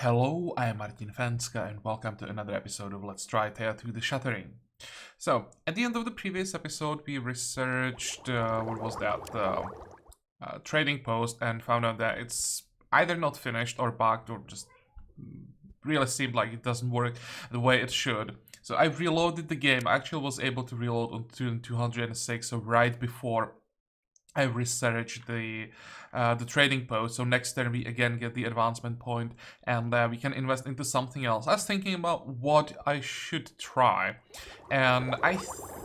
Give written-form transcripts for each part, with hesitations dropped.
Hello, I am Martin Fencka and welcome to another episode of Let's Try Thea to the Shattering. So, at the end of the previous episode, we researched, what was that, trading post and found out that it's either not finished or bugged or just really seemed like it doesn't work the way it should. So I reloaded the game. I actually was able to reload on 206, so right before I researched the trading post. So next turn we again get the advancement point and we can invest into something else. I was thinking about what I should try, and I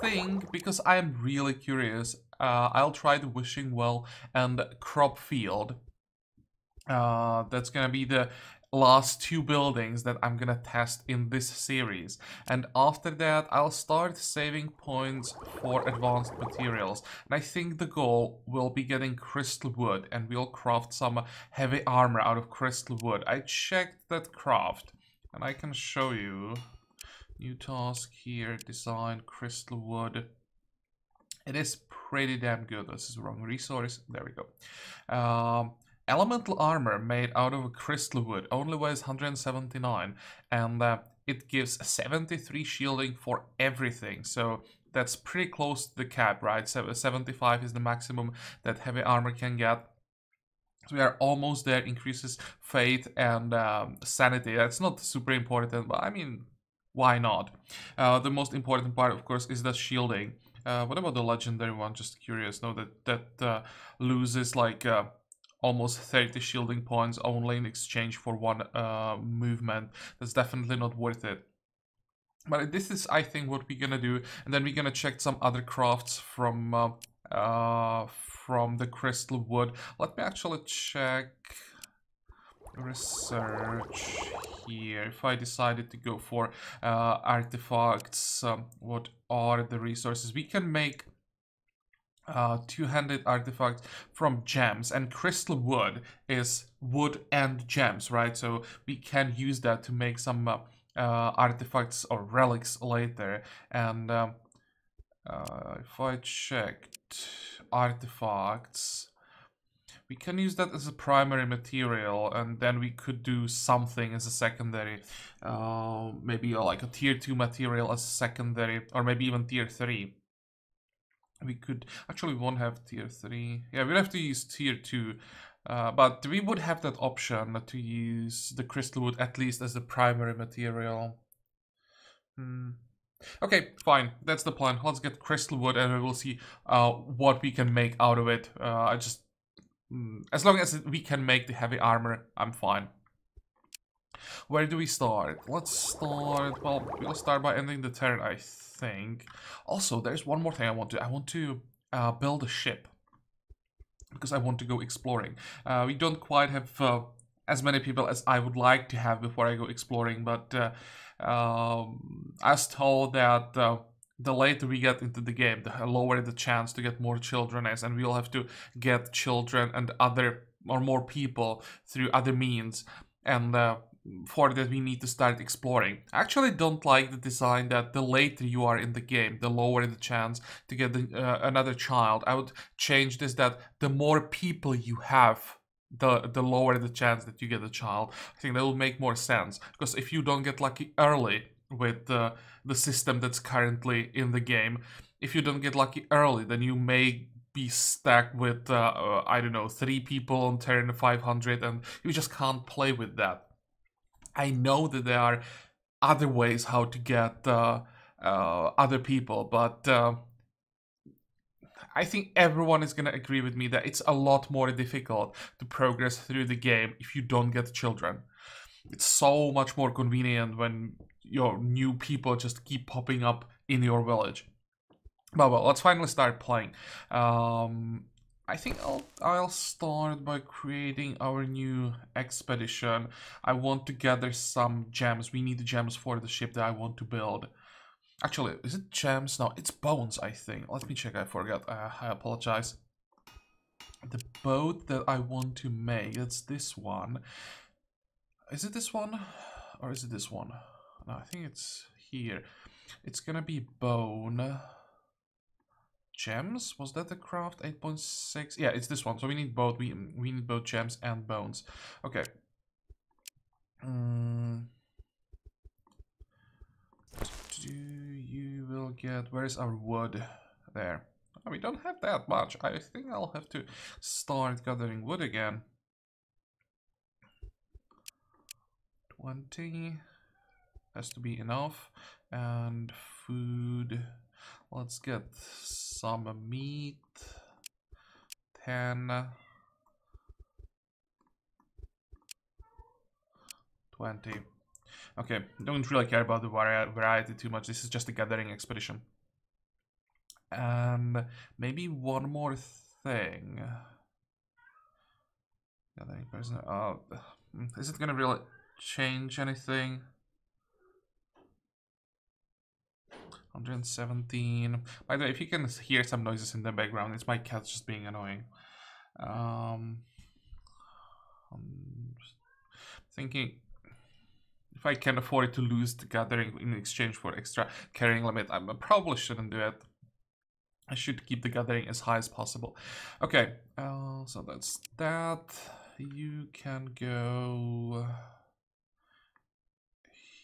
think because I am really curious, I'll try the wishing well and crop field. That's gonna be the last two buildings that I'm gonna test in this series, and after that I'll start saving points for advanced materials, and I think the goal will be getting crystal wood, and we'll craft some heavy armor out of crystal wood. I checked that craft and I can show you. New task here, design crystal wood. It is pretty damn good. This is the wrong resource. There we go. Elemental armor made out of crystal wood only weighs 179, and it gives 73 shielding for everything. So that's pretty close to the cap, right? 75 is the maximum that heavy armor can get. So we are almost there. Increases faith and sanity. That's not super important, but I mean, why not? The most important part, of course, is the shielding. What about the legendary one? Just curious. No, that loses like almost 30 shielding points only in exchange for one movement. That's definitely not worth it. But this is, I think, what we're gonna do, and then we're gonna check some other crafts from the crystal wood. Let me actually check research here. If I decided to go for artifacts, what are the resources? We can make two-handed artifacts from gems, and crystal wood is wood and gems, right? So we can use that to make some artifacts or relics later. And if I checked artifacts, we can use that as a primary material, and then we could do something as a secondary. Maybe like a tier 2 material as a secondary, or maybe even tier 3. We could actually, we won't have tier 3. Yeah, we'd have to use tier 2, but we would have that option to use the crystal wood at least as the primary material. Okay, fine. That's the plan. Let's get crystal wood and we will see what we can make out of it. As long as we can make the heavy armor, I'm fine. Where do we start? Let's start, well, we'll start by ending the turn, I think. Also, there's one more thing I want to build a ship, because I want to go exploring. We don't quite have as many people as I would like to have before I go exploring, but I was told that the later we get into the game, the lower the chance to get more children is, and we'll have to get children and other or more people through other means, and for that we need to start exploring. I actually don't like the design that the later you are in the game, the lower the chance to get another child. I would change this, that the more people you have, the lower the chance that you get a child. I think that will make more sense, because if you don't get lucky early with the system that's currently in the game, if you don't get lucky early, then you may be stuck with, I don't know, 3 people on turn 500, and you just can't play with that. I know that there are other ways how to get other people, but I think everyone is going to agree with me that it's a lot more difficult to progress through the game if you don't get children. It's so much more convenient when your new people just keep popping up in your village. But well, let's finally start playing. I think I'll start by creating our new expedition. I want to gather some gems. We need the gems for the ship that I want to build. Actually, is it gems? No, it's bones, I think. Let me check, I forgot. I apologize. The boat that I want to make, it's this one. Is it this one? Or is it this one? No, I think it's here. It's gonna be bone. Gems? Was that the craft 8.6? Yeah, it's this one. So we need both. We need both gems and bones. Okay. You will get... Where is our wood? There. Oh, we don't have that much. I think I'll have to start gathering wood again. 20 has to be enough. And food. Let's get some meat. 10. 20. Okay, don't really care about the variety too much. This is just a gathering expedition. And maybe one more thing. Gathering person. Is it gonna really change anything? 117. By the way, if you can hear some noises in the background, it's my cat just being annoying. I'm thinking if I can afford to lose the gathering in exchange for extra carrying limit, I probably shouldn't do it. I should keep the gathering as high as possible. Okay, so that's that. You can go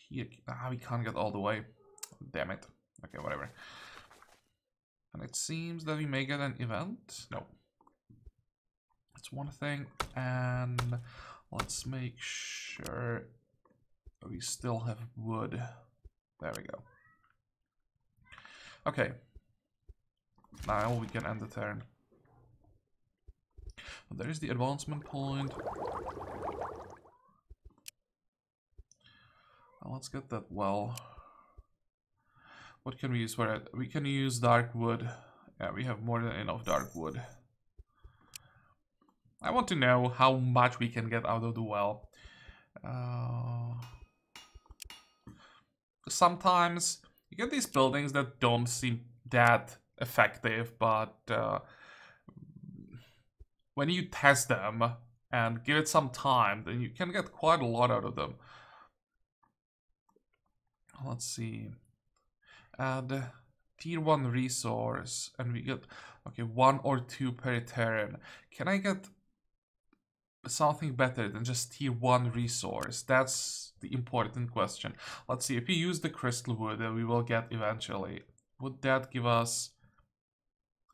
here. We can't get all the way. Damn it. Okay, whatever. And it seems that we may get an event. No. That's one thing. And let's make sure we still have wood. There we go. Okay. Now we can end the turn. There is the advancement point. Now let's get that well. What can we use for it? We can use dark wood. Yeah, we have more than enough dark wood. I want to know how much we can get out of the well. Sometimes you get these buildings that don't seem that effective, but when you test them and give it some time, then you can get quite a lot out of them. Let's see. Add tier 1 resource, and we get, okay, 1 or 2 per turn. Can I get something better than just tier 1 resource? That's the important question. Let's see, if we use the crystal wood that we will get eventually, would that give us...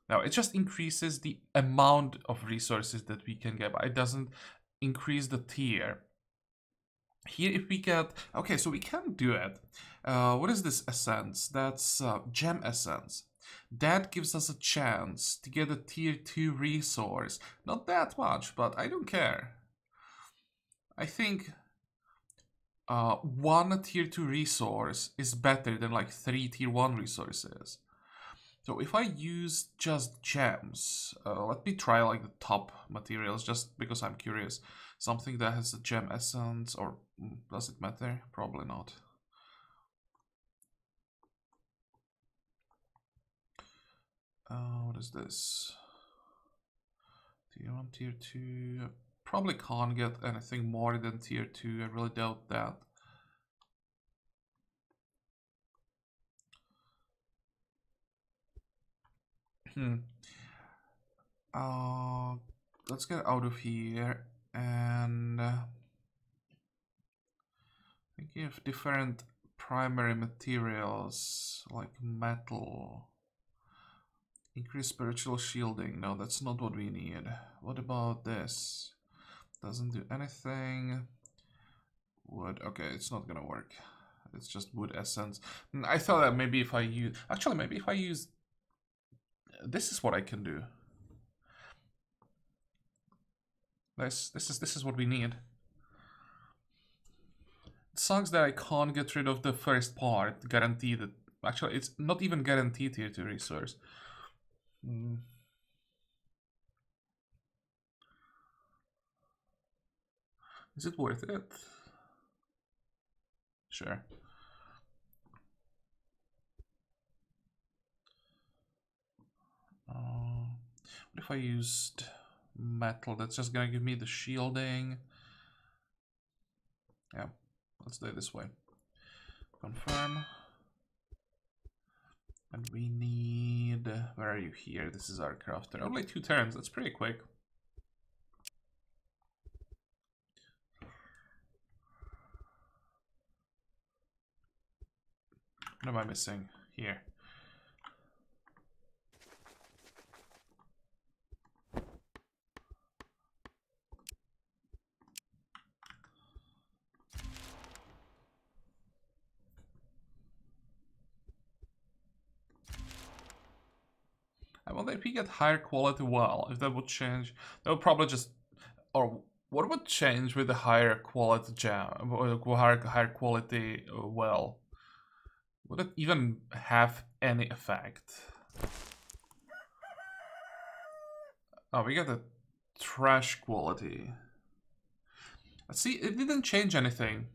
No, it just increases the amount of resources that we can get, but it doesn't increase the tier. Here, if we get... Okay, so we can do it. What is this essence? That's gem essence. That gives us a chance to get a tier 2 resource. Not that much, but I don't care. I think 1 tier 2 resource is better than like 3 tier 1 resources. So if I use just gems, let me try like the top materials just because I'm curious. Something that has a gem essence, or does it matter? Probably not. What is this? Tier 1, tier 2. Probably can't get anything more than tier 2. I really doubt that. Let's get out of here and thinking of different primary materials like metal. Increase spiritual shielding. No, that's not what we need. What about this? Doesn't do anything. Wood. Okay, it's not gonna work. It's just wood essence. I thought that maybe if I use... Actually, maybe if I use... This is what I can do. This is what we need. It sucks that I can't get rid of the first part. Guaranteed that... Actually, it's not even guaranteed here to resource. Is it worth it? Sure. What if I used metal? That's just gonna give me the shielding. Yeah, let's do it this way. Confirm. And we need... Where are you here? This is our crafter. Only 2 turns. That's pretty quick. What am I missing here? I wonder if we get higher quality well, if that would change. That would probably just, or what would change with the higher quality gem, or higher quality well? Would it even have any effect? Oh, we got the trash quality. Let's see, it didn't change anything.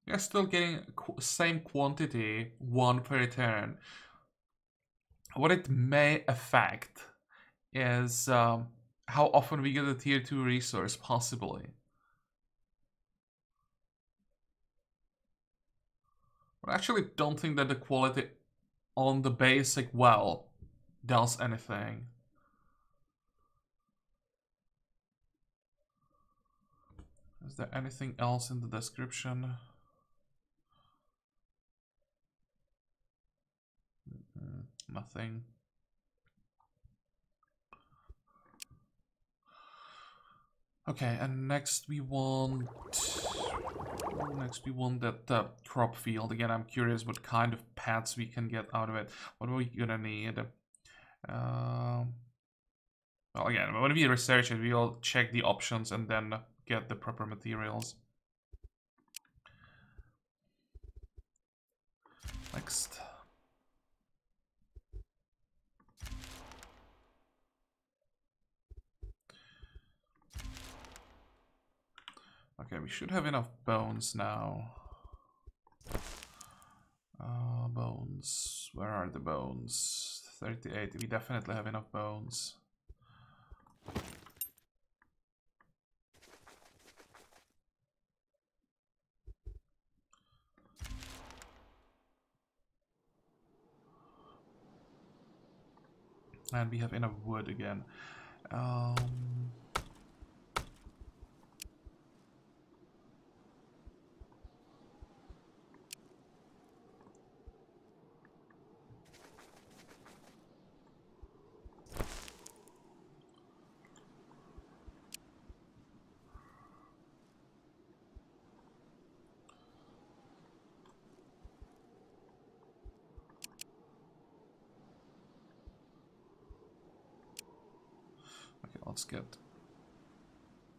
We are still getting same quantity, 1 per turn. What it may affect is how often we get a tier 2 resource, possibly. But I actually don't think that the quality on the basic well does anything. Is there anything else in the description? Nothing. Okay, and next we want that crop field. Again, I'm curious what kind of paths we can get out of it. What are we gonna need? Well, again, when we research it, we'll check the options and then get the proper materials. Next. Okay, we should have enough bones now. Bones. Where are the bones? 38. We definitely have enough bones. And we have enough wood again. Okay, let's get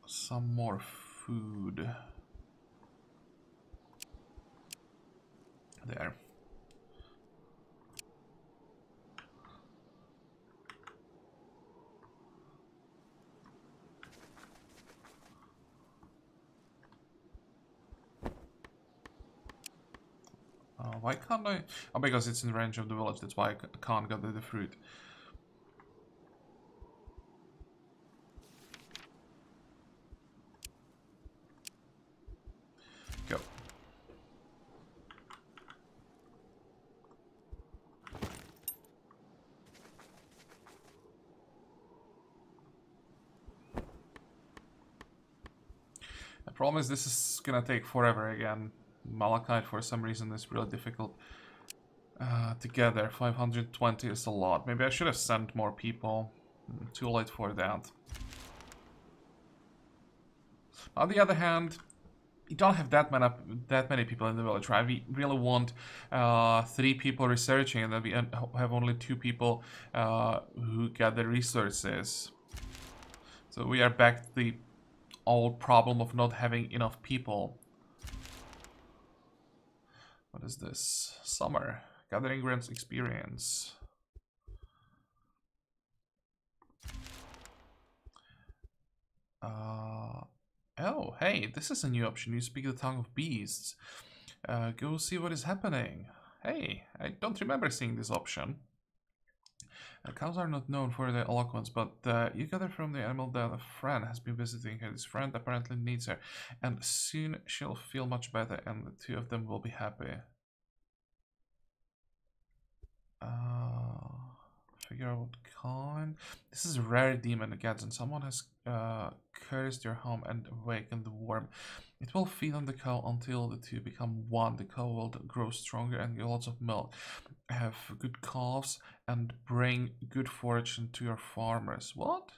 some more food. There. Why can't I? Oh, because it's in range of the village, that's why I can't gather the fruit. Go. The problem is this is gonna take forever again. Malachite, for some reason, is really difficult to gather. 520 is a lot. Maybe I should have sent more people. Too late for that. On the other hand, you don't have that many people in the village, right? We really want 3 people researching, and then we have only 2 people who gather resources. So we are back to the old problem of not having enough people. What is this? Summer. Gathering grants experience. Oh, hey, this is a new option. You speak the tongue of beasts. Go see what is happening. Hey, I don't remember seeing this option. Cows are not known for their eloquence, but you gather from the animal that a friend has been visiting her. This friend apparently needs her, and soon she'll feel much better, and the 2 of them will be happy. figure out what kind. This is a rare demon again, and someone has cursed your home and awakened the worm. It will feed on the cow until the two become one. The cow will grow stronger and give lots of milk. Have good calves and bring good fortune to your farmers. What?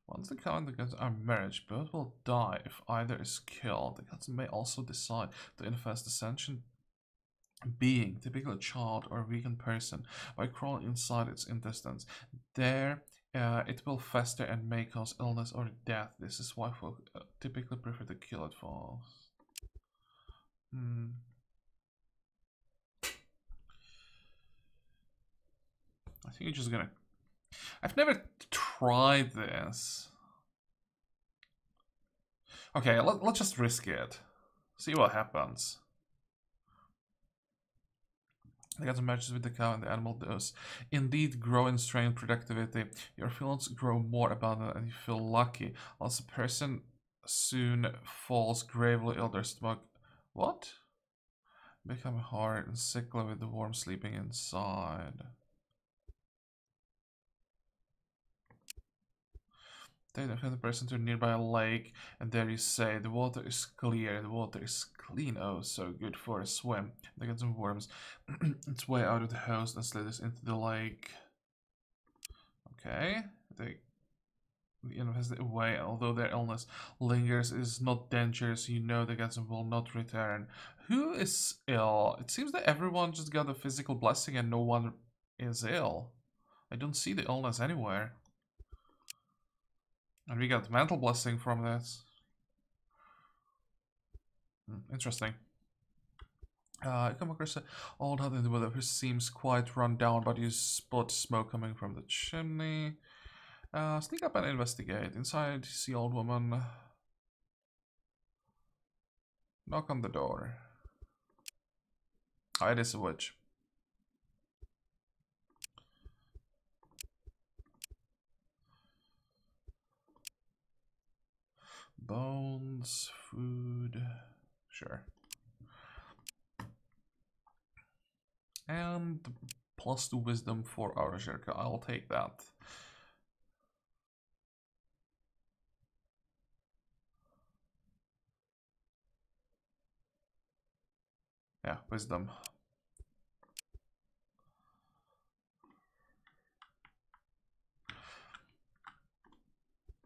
Once the cow and the gods are merged, both will die if either is killed. The gods may also decide to infest a sentient being, typically a child or a weakened person, by crawling inside its intestines. There, it will fester and may cause illness or death. This is why folk typically prefer to kill it first. I think you're just gonna... I've never tried this. Okay, let's just risk it. See what happens. The cat matches with the cow and the animal does indeed grow in strength and productivity. Your fields grow more abundant and you feel lucky. As a person soon falls gravely ill, their stomach... What? Become hard and sickly with the worm sleeping inside. Take the person to a nearby lake, and there you say, the water is clear, the water is clean, oh, so good for a swim. They get some worms. Its way out of the house and slithers into the lake. Okay, they invest away, although their illness lingers, is not dangerous, you know the Gadsden will not return. Who is ill? It seems that everyone just got a physical blessing and no one is ill. I don't see the illness anywhere. And we got mental blessing from this. Interesting. I come across an old hut in the weather who seems quite run down, but you spot smoke coming from the chimney. Sneak up and investigate. Inside, you see old woman. Knock on the door. Oh, it is a witch. Bones, food, sure. And +2 wisdom for our Zherka. I'll take that. Yeah, wisdom.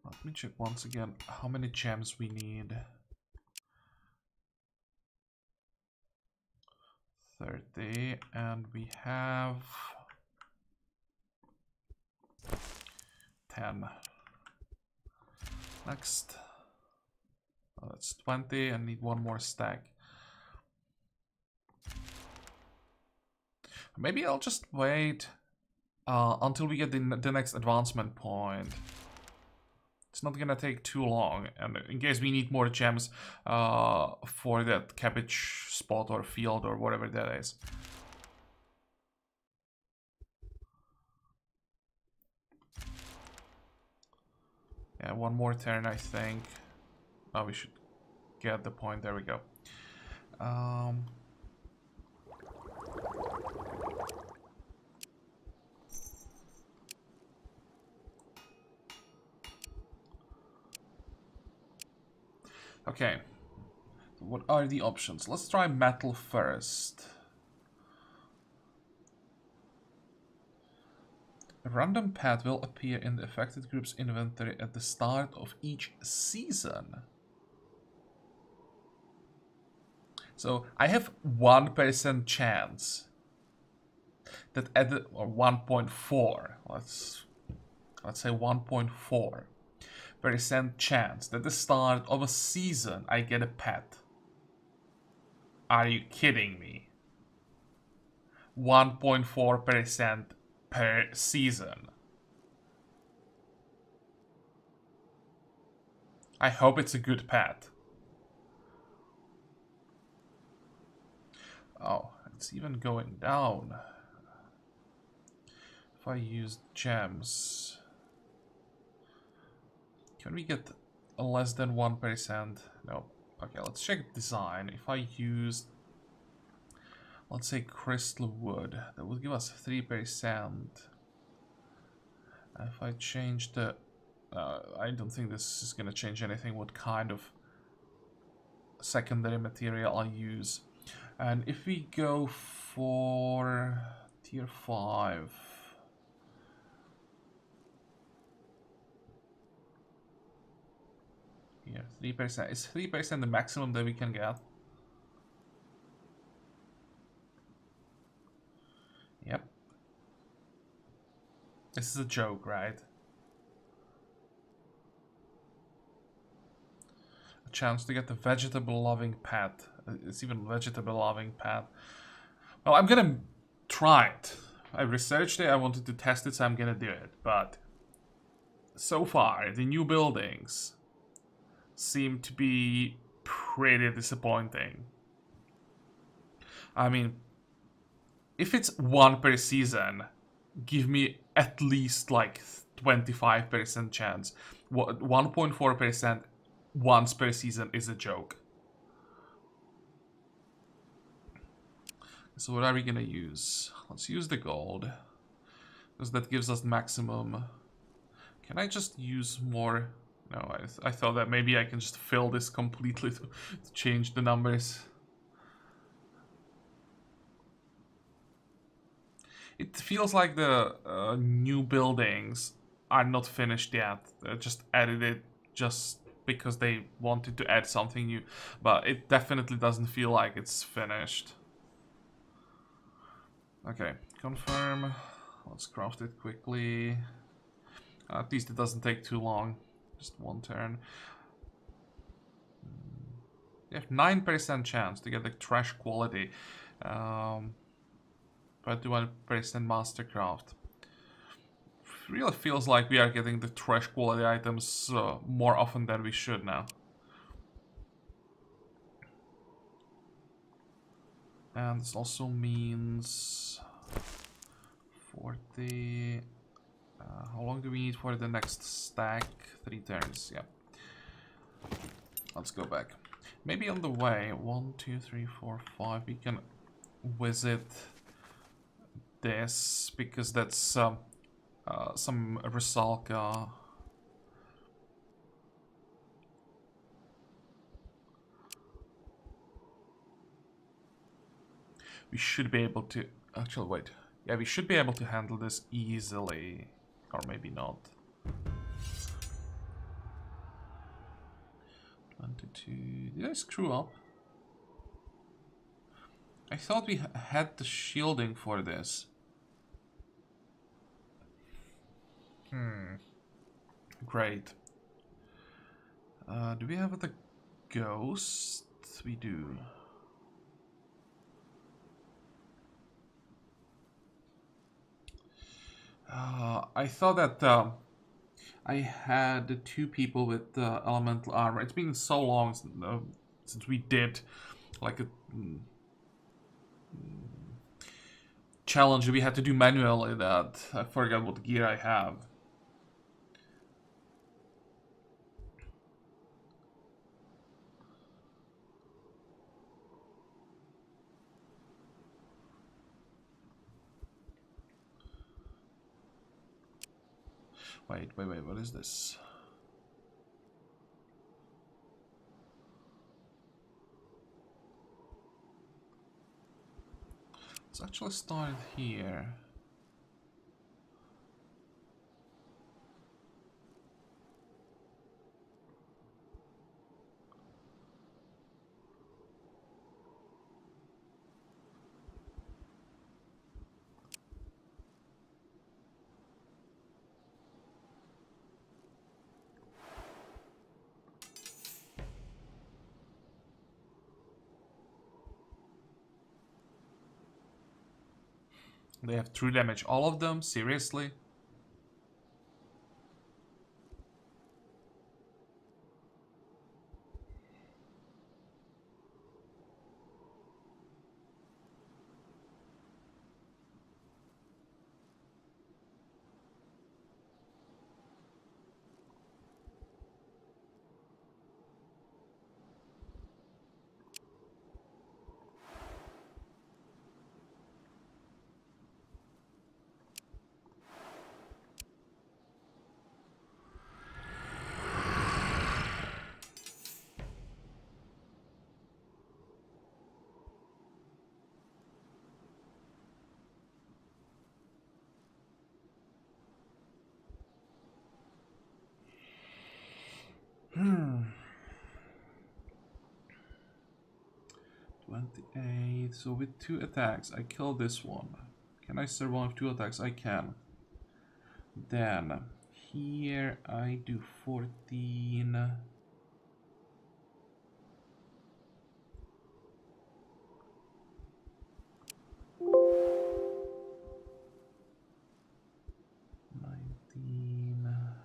Let me check once again how many gems we need. 30, and we have 10. Next. Oh, that's 20. I need one more stack. Maybe I'll just wait until we get the next advancement point. It's not gonna take too long, and in case we need more gems for that cabbage spot or field or whatever that is. Yeah, one more turn, I think. Oh, we should get the point. There we go. Okay, what are the options? Let's try metal first. A random pet will appear in the affected group's inventory at the start of each season. So I have 1% chance that at the, or 1.4, let's say 1.4% chance that at the start of a season I get a pet. Are you kidding me? 1.4% per season. I hope it's a good pet. Oh, it's even going down. If I use gems, can we get a less than 1%? No. Okay, let's check design. If I use let's say crystal wood. That would give us 3%. If I change the... I don't think this is gonna change anything what kind of secondary material I use. And if we go for tier 5... Here, 3%. Is 3% the maximum that we can get? Yep. This is a joke, right? A chance to get the vegetable loving pet. It's even vegetable loving pet. Well, I'm gonna try it. I researched it, I wanted to test it, so I'm gonna do it. But so far, the new buildings seem to be pretty disappointing. I mean, if it's one per season, give me at least like 25% chance. 1.4% once per season is a joke. So what are we gonna use? Let's use the gold, because that gives us maximum. Can I just use more? No, I thought that maybe I can just fill this completely to change the numbers. It feels like the new buildings are not finished yet. They're just added it just because they wanted to add something new. But it definitely doesn't feel like it's finished. Okay, confirm. Let's craft it quickly. At least it doesn't take too long. Just one turn. You have 9% chance to get the trash quality. But 1% mastercraft. Really feels like we are getting the trash quality items more often than we should now. And this also means 40. How long do we need for the next stack? 3 turns, yeah. Let's go back. Maybe on the way, 1, 2, 3, 4, 5, we can visit this, because that's some Rusalka. We should be able to... Actually, wait. Yeah, we should be able to handle this easily. Or maybe not. 22... Did I screw up? I thought we had the shielding for this. Great. Do we have the ghost? We do. I thought that I had 2 people with elemental armor. It's been so long since we did like a challenge we had to do manually that I forgot what gear I have. Wait, what is this? Let's actually start here. They have true damage, all of them? Seriously? 28. So with 2 attacks, I kill this one. Can I survive 2 attacks? I can. Then here I do 14.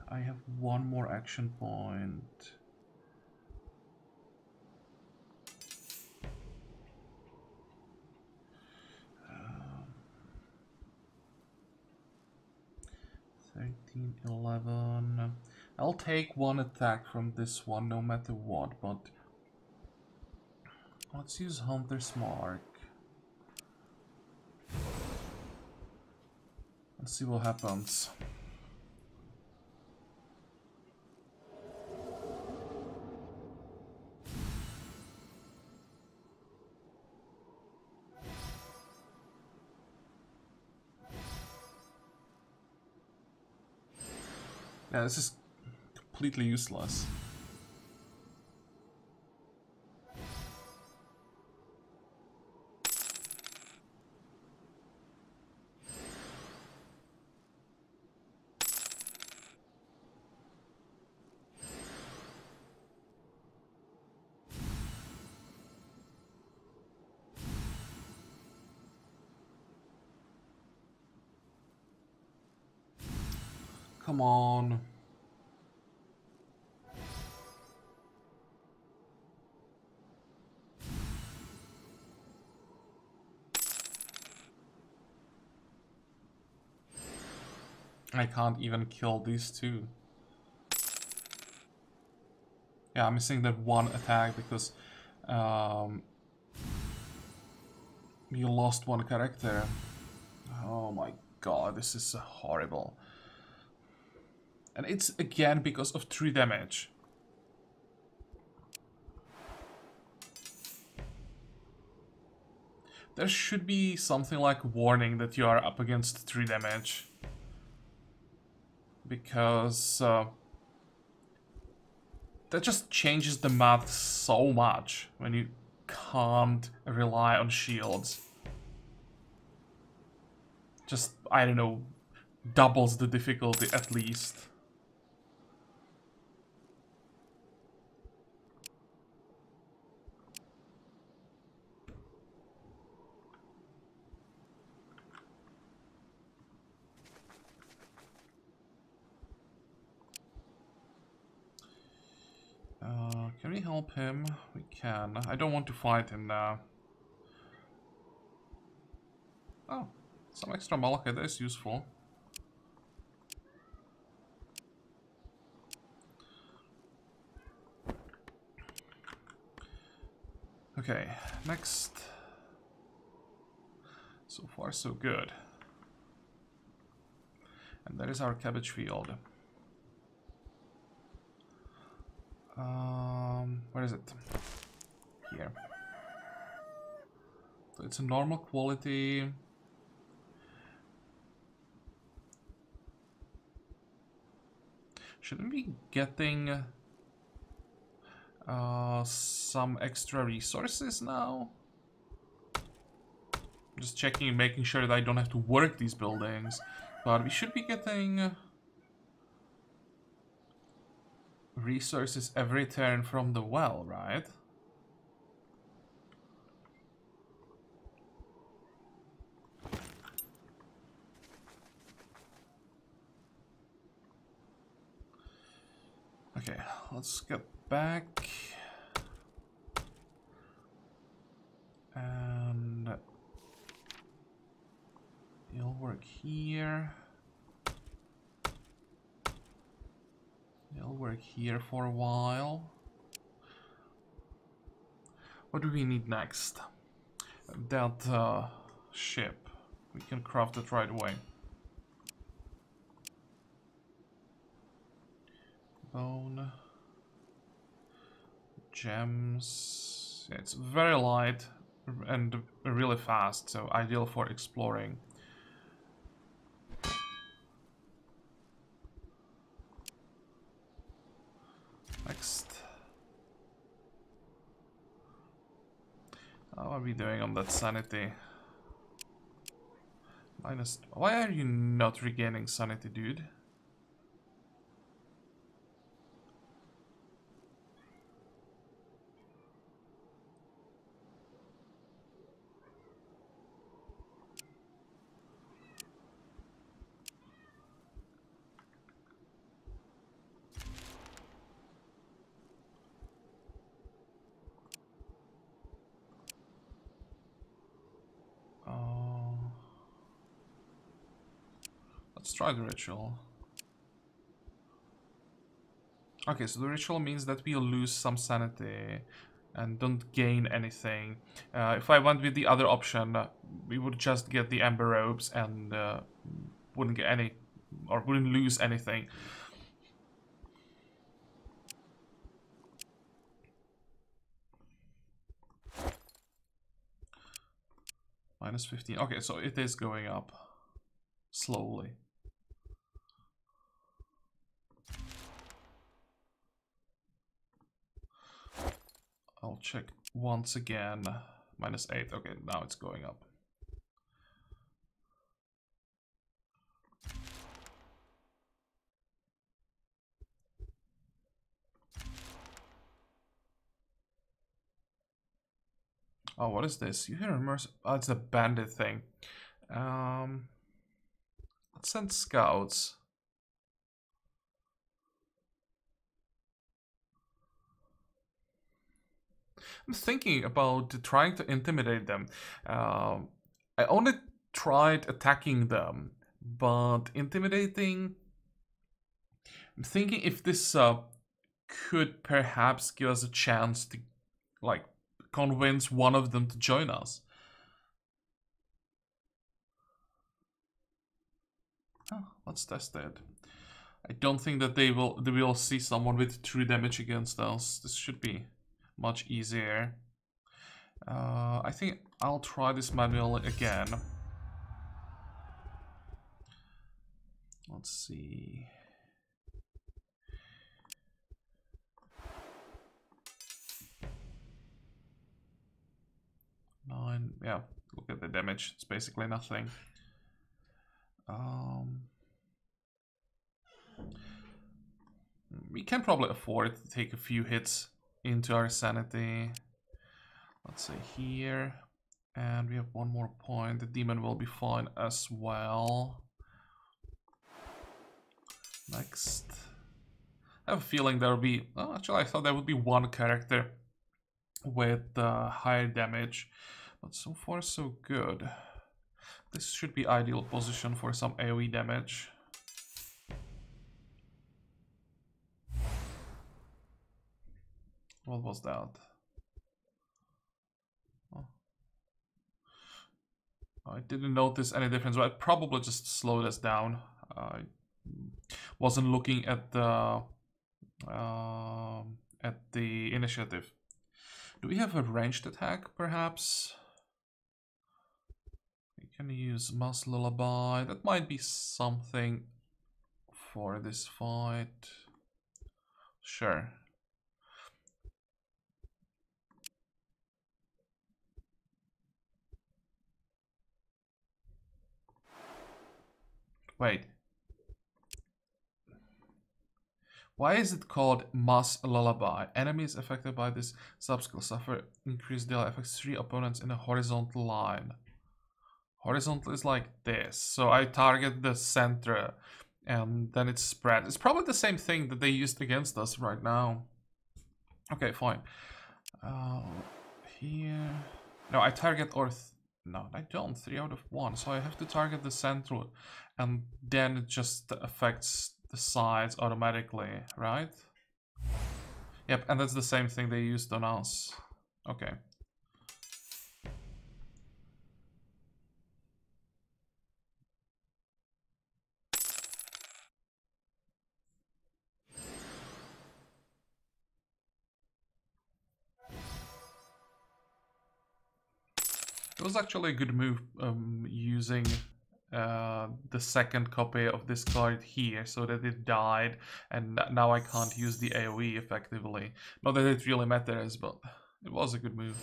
I have 1 more action point. Um, 13, 11. I'll take 1 attack from this one no matter what, but let's use Hunter's Mark. Let's see what happens. Yeah, this is completely useless. Come on. I can't even kill these 2. Yeah, I'm missing that 1 attack because you lost 1 character. Oh my god, this is horrible. And it's again because of 3 damage. There should be something like warning that you are up against 3 damage. Because that just changes the math so much when you can't rely on shields. Just, I don't know, doubles the difficulty at least. Can we help him? We can. I don't want to fight him now. Oh, some extra malachite, that is useful. Okay, next. So far, so good. And that is our cabbage field. Where is it? Here. So it's a normal quality. Shouldn't we be getting some extra resources now? Just checking and making sure that I don't have to work these buildings. But we should be getting resources every turn from the well, right? Okay, let's get back. And you'll work here. You'll work here for a while. What do we need next? That ship. We can craft it right away. Bone. Gems. Yeah, it's very light and really fast, so ideal for exploring. Next. How are we doing on that sanity? Minus... Why are you not regaining sanity, dude? Let's try the ritual. Okay, so the ritual means that we'll lose some sanity and don't gain anything. If I went with the other option, we would just get the Ember Robes and wouldn't get any, or wouldn't lose anything. Minus 15. Okay, so it is going up slowly. I'll check once again. Minus 8. Okay, now it's going up. Oh, what is this? You hear immersive. Oh, it's the bandit thing. Let's send scouts. I'm thinking about trying to intimidate them. I only tried attacking them, but intimidating... I'm thinking if this could perhaps give us a chance to, like, convince one of them to join us. Oh, let's test it. I don't think that they will see someone with true damage against us. This should be much easier. I think I'll try this manually again. Let's see. 9, yeah, look at the damage, it's basically nothing. We can probably afford to take a few hits into our sanity. Let's say here, and we have one more point. The demon will be fine as well. Next. I have a feeling there will be... Oh, actually, I thought there would be one character with higher damage. But so far, so good. This should be ideal position for some AoE damage. What was that? Oh. I didn't notice any difference, but I probably just slowed us down. I wasn't looking at the initiative. Do we have a ranged attack, perhaps? We can use Mass Lullaby. That might be something for this fight. Sure. Wait. Why is it called Mass Lullaby? Enemies affected by this subskill suffer increased deal affects 3 opponents in a horizontal line. Horizontal is like this. So I target the center and then it spreads. It's probably the same thing that they used against us right now. Okay, fine. Here. No, I target no, I don't. 3 out of 1. So I have to target the central and then it just affects the sides automatically, right? Yep, and that's the same thing they used on us. Okay. It was actually a good move using the second copy of this card here so that it died and now I can't use the AoE effectively. Not that it really matters, but it was a good move.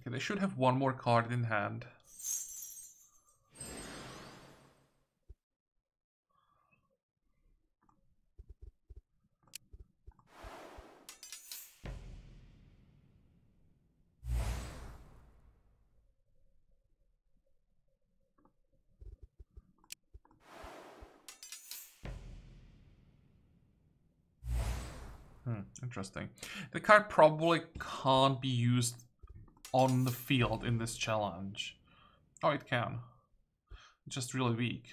Okay, they should have one more card in hand. Interesting. The card probably can't be used on the field in this challenge. Oh, it can. It's just really weak.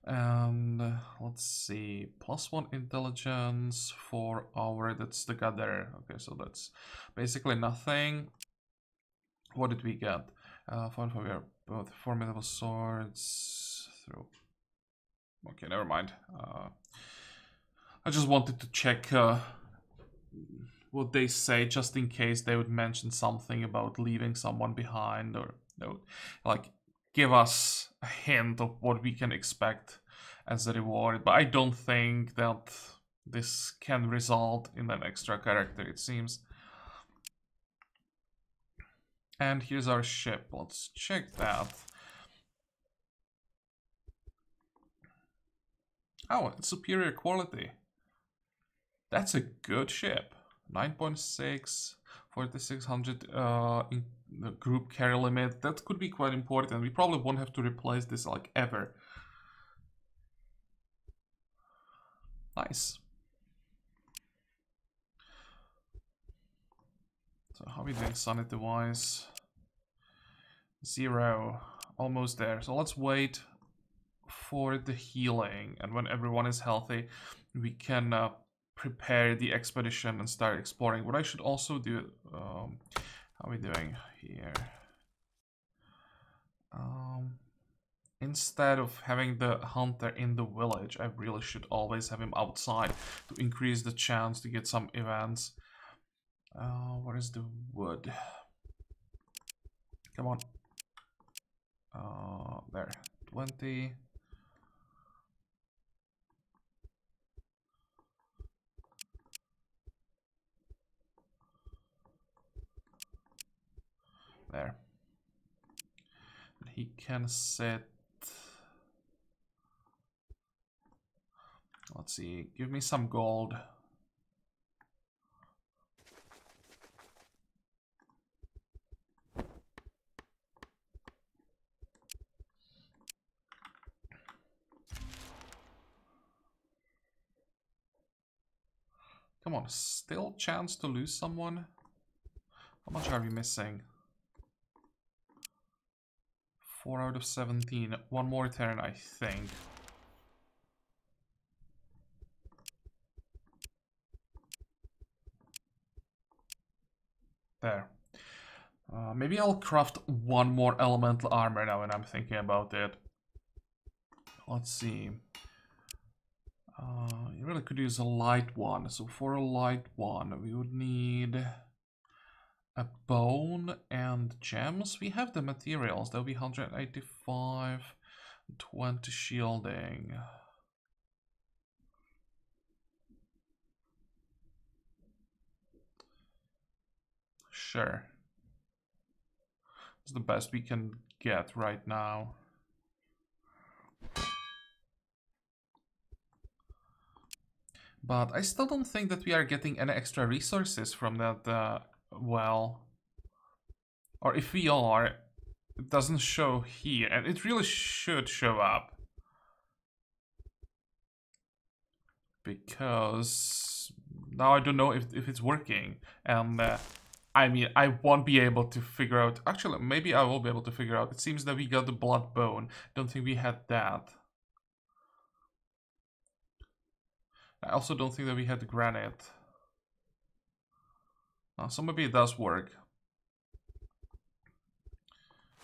And let's see, +1 intelligence for our, that's the gather. Okay, so that's basically nothing. What did we get? Fine for we are both formidable swords through. Okay, never mind. I just wanted to check what they say, just in case they would mention something about leaving someone behind, or they would, like, give us a hint of what we can expect as a reward. But I don't think that this can result in an extra character, it seems. And here's our ship. Let's check that. Oh, it's superior quality. That's a good ship. 9.6, 4600 in the group carry limit. That could be quite important. We probably won't have to replace this like ever. Nice. So how are we doing sanity wise? 0. Almost there. So let's wait for the healing, and when everyone is healthy, we can prepare the expedition and start exploring. What I should also do, how are we doing here? Instead of having the hunter in the village, I really should always have him outside to increase the chance to get some events. What is the wood? Come on. There, 20. There. He can set. Let's see, give me some gold. Come on, still chance to lose someone? How much are we missing? 4 out of 17. One more turn, I think. There. Maybe I'll craft one more elemental armor now when I'm thinking about it. Let's see. You really could use a light one. So for a light one, we would need a bone and gems. We have the materials. That'll be 185, 20 shielding. Sure. It's the best we can get right now. But I still don't think that we are getting any extra resources from that well. Or if we are, it doesn't show here. And it really should show up. Because now I don't know if it's working. And I mean, I won't be able to figure out. Actually, maybe I will be able to figure out. It seems that we got the blood bone. Don't think we had that. I also don't think that we had the granite. So maybe it does work.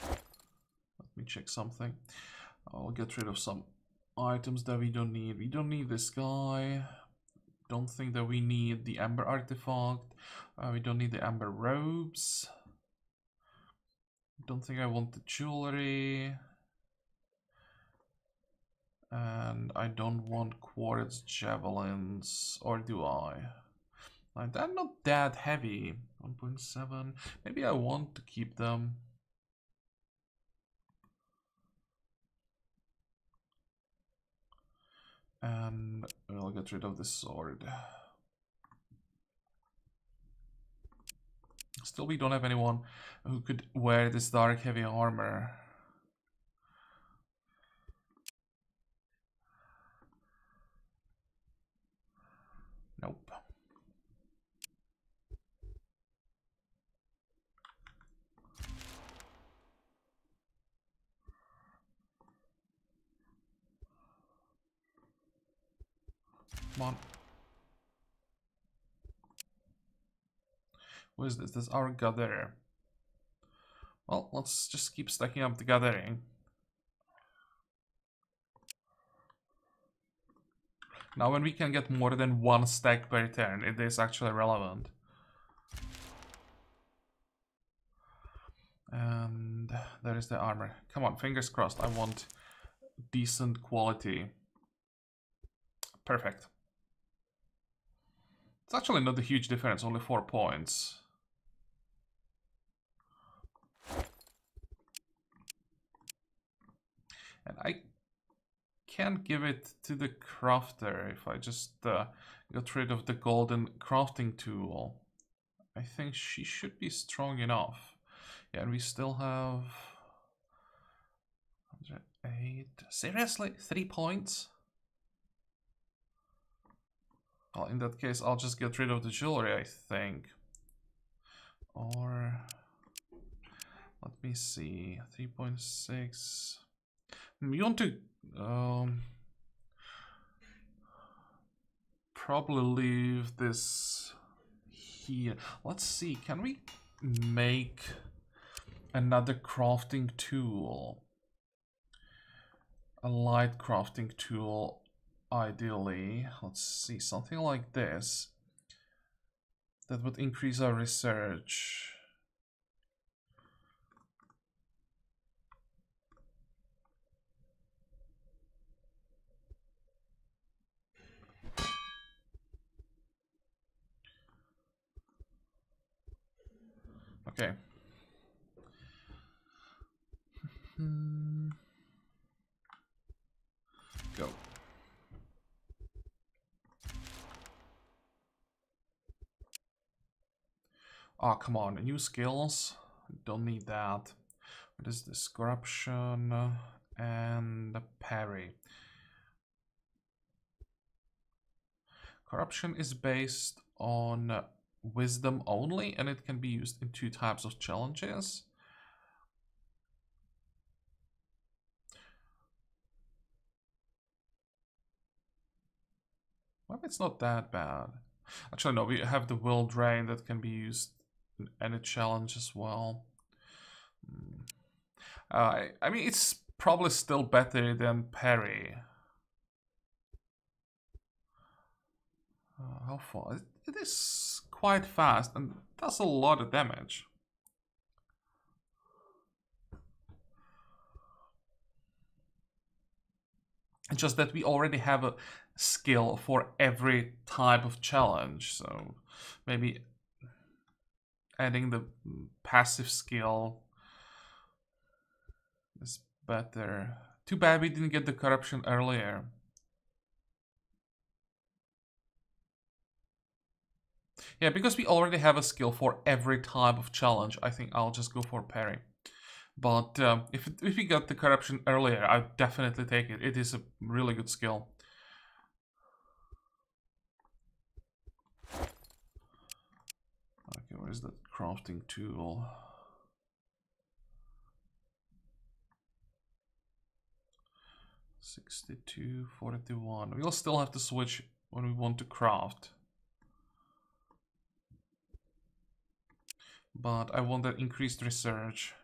Let me check something. I'll get rid of some items that we don't need. We don't need this guy. Don't think that we need the Amber artifact. We don't need the Amber robes. don't think I want the jewelry. And I don't want quartz javelins, or do I? Like, they're not that heavy. 1.7. Maybe I want to keep them. And we'll get rid of the sword. Still, we don't have anyone who could wear this dark heavy armor. Nope. Come on. Who is this? This is our gatherer. Well, let's just keep stacking up the gathering. Now, when we can get more than one stack per turn, it is actually relevant. And there is the armor. Come on, fingers crossed. I want decent quality. Perfect. It's actually not a huge difference, only 4 points. And I can't give it to the crafter if I just got rid of the golden crafting tool. I think she should be strong enough. Yeah, and we still have 108. Seriously? 3 points? Well, in that case, I'll just get rid of the jewelry, I think. Or... let me see. 3.6. You want to... probably leave this here. Let's see. Can we make another crafting tool? A light crafting tool, ideally. Let's see. Something like this. That would increase our research. Okay. Go. Oh, come on. New skills? Don't need that. What is this? Corruption and parry. Corruption is based on wisdom only, and it can be used in 2 types of challenges. Well, it's not that bad. Actually, no, we have the will drain that can be used in any challenge as well. I mean, it's probably still better than parry. How far? It is quite fast and does a lot of damage. It's just that we already have a skill for every type of challenge, so maybe adding the passive skill is better. Too bad we didn't get the corruption earlier. Yeah, because we already have a skill for every type of challenge, I think I'll just go for parry. But if we got the corruption earlier, I'd definitely take it. It is a really good skill. Okay, where's that crafting tool? $62, $41. We'll still have to switch when we want to craft. But I want that increased research.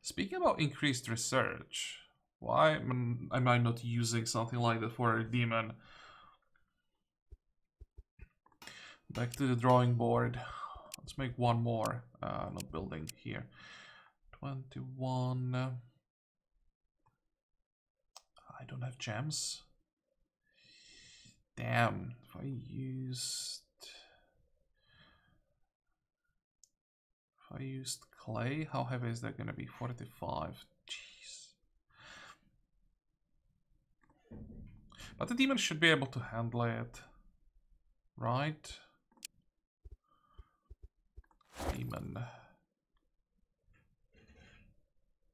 Speaking about increased research, why am I not using something like that for a demon? Back to the drawing board. Let's make one more. Not building here. 21. I don't have gems. Damn. If I used clay, how heavy is that gonna be? 45. Jeez. But the demon should be able to handle it. Right? Demon.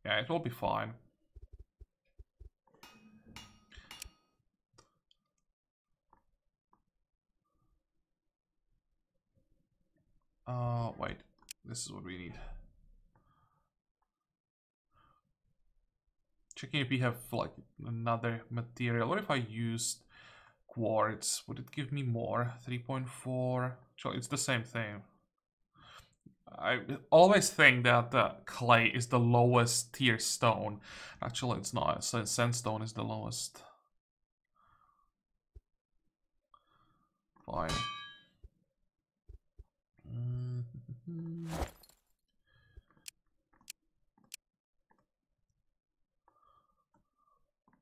Yeah, it will be fine. Wait. This is what we need. Checking if we have like another material. What if I used quartz? Would it give me more? 3.4. Actually, it's the same thing. I always think that clay is the lowest tier stone. Actually, it's not. Sandstone is the lowest. Fine.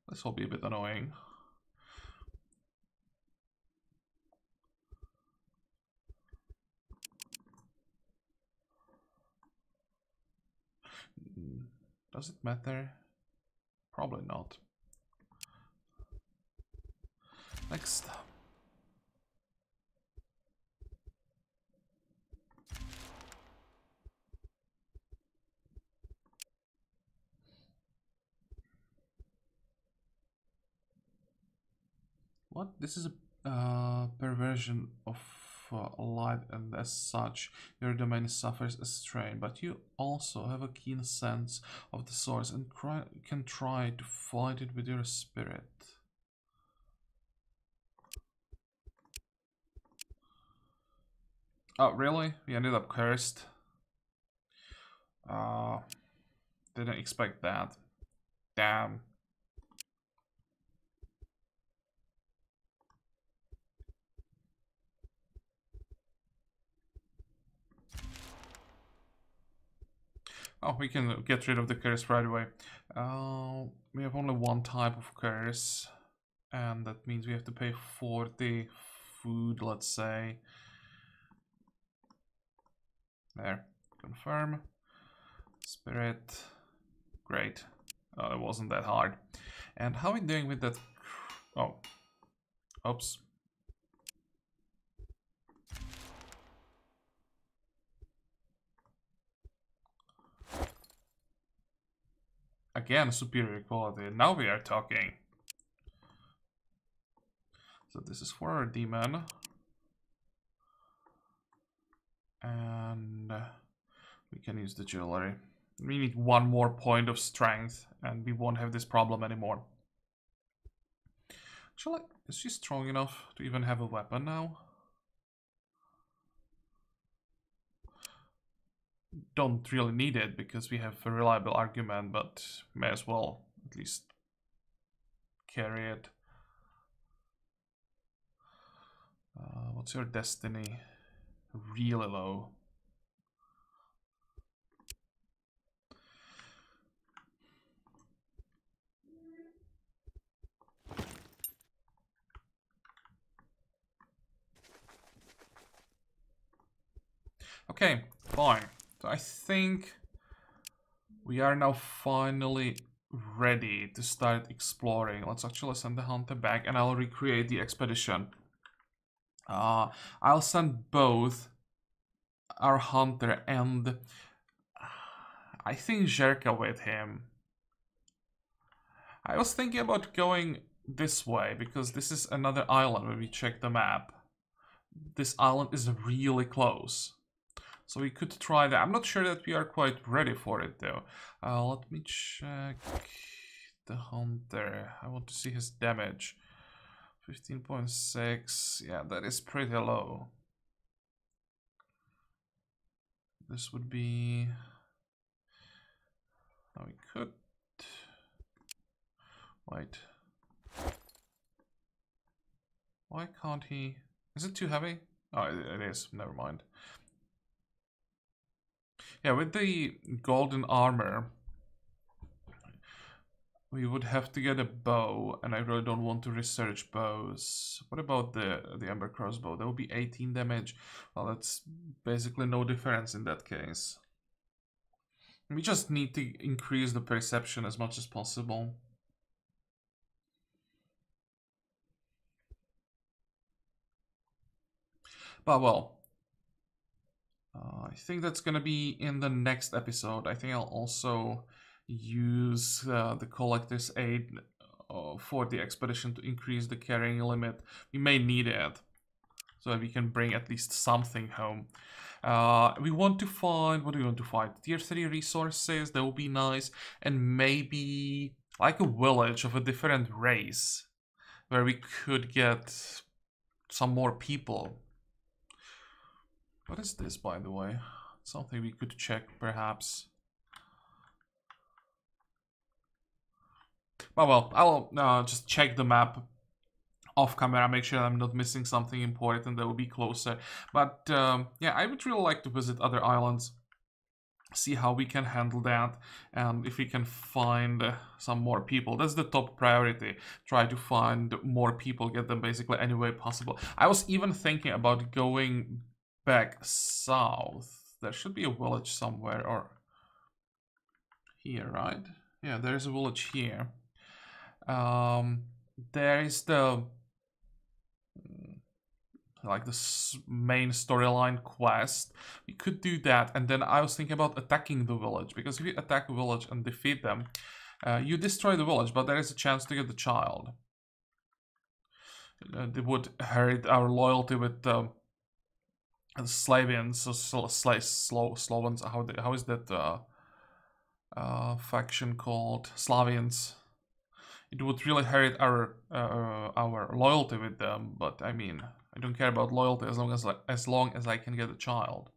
This will be a bit annoying. Does it matter? Probably not. Next. What? This is a perversion of light, and as such, your domain suffers a strain. But you also have a keen sense of the source and can try to fight it with your spirit. Oh, really? We ended up cursed. Didn't expect that. Damn. Oh, we can get rid of the curse right away. We have only one type of curse, and that means we have to pay 40 food, let's say. There. Confirm. Spirit. Great. Oh, it wasn't that hard. And how are we doing with that? Oh. Oops. Again, superior quality. Now we are talking. So this is for our demon. And we can use the jewelry. We need one more point of strength and we won't have this problem anymore. Actually, is she strong enough to even have a weapon now? Don't really need it because we have a reliable argument, but may as well at least carry it. What's your destiny? Really low. Okay, fine. So I think we are now finally ready to start exploring. Let's actually send the hunter back and I'll recreate the expedition. I'll send both our hunter and I think Jerka with him. I was thinking about going this way because this is another island when we check the map. This island is really close. So we could try that. I'm not sure that we are quite ready for it though. Let me check the hunter. I want to see his damage. 15.6. Yeah, that is pretty low. This would be... Oh, we could... Wait. Why can't he... Is it too heavy? Oh, it is. Never mind. Yeah, with the golden armor, we would have to get a bow, and I really don't want to research bows. What about the Ember crossbow? That would be 18 damage. Well, that's basically no difference in that case. We just need to increase the perception as much as possible. But well, I think that's gonna be in the next episode. I think I'll also use the collector's aid for the expedition to increase the carrying limit. We may need it so that we can bring at least something home. We want to find, what do we want to find? Tier 3 resources, that would be nice. And maybe like a village of a different race where we could get some more people. What is this, by the way? Something we could check, perhaps. Oh well, I'll just check the map off camera, make sure I'm not missing something important that will be closer. But yeah, I would really like to visit other islands, see how we can handle that, and if we can find some more people. That's the top priority. Try to find more people, get them basically any way possible. I was even thinking about going back south. There should be a village somewhere, or here, right? Yeah, there's a village here. There is the like the main storyline quest. We could do that, and then I was thinking about attacking the village, because if you attack a village and defeat them, you destroy the village, but there is a chance to get the child. They would hurt our loyalty with the Slavians, so Slovens. How is that faction called? Slavians. It would really hurt our loyalty with them, but I mean, I don't care about loyalty as long as I can get a child.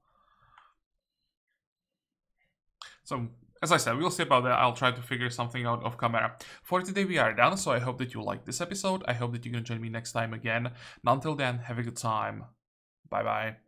So, as I said, we'll see about that. I'll try to figure something out off camera. For today we are done, so I hope that you liked this episode. I hope that you're gonna join me next time again. And until then, have a good time. Bye bye.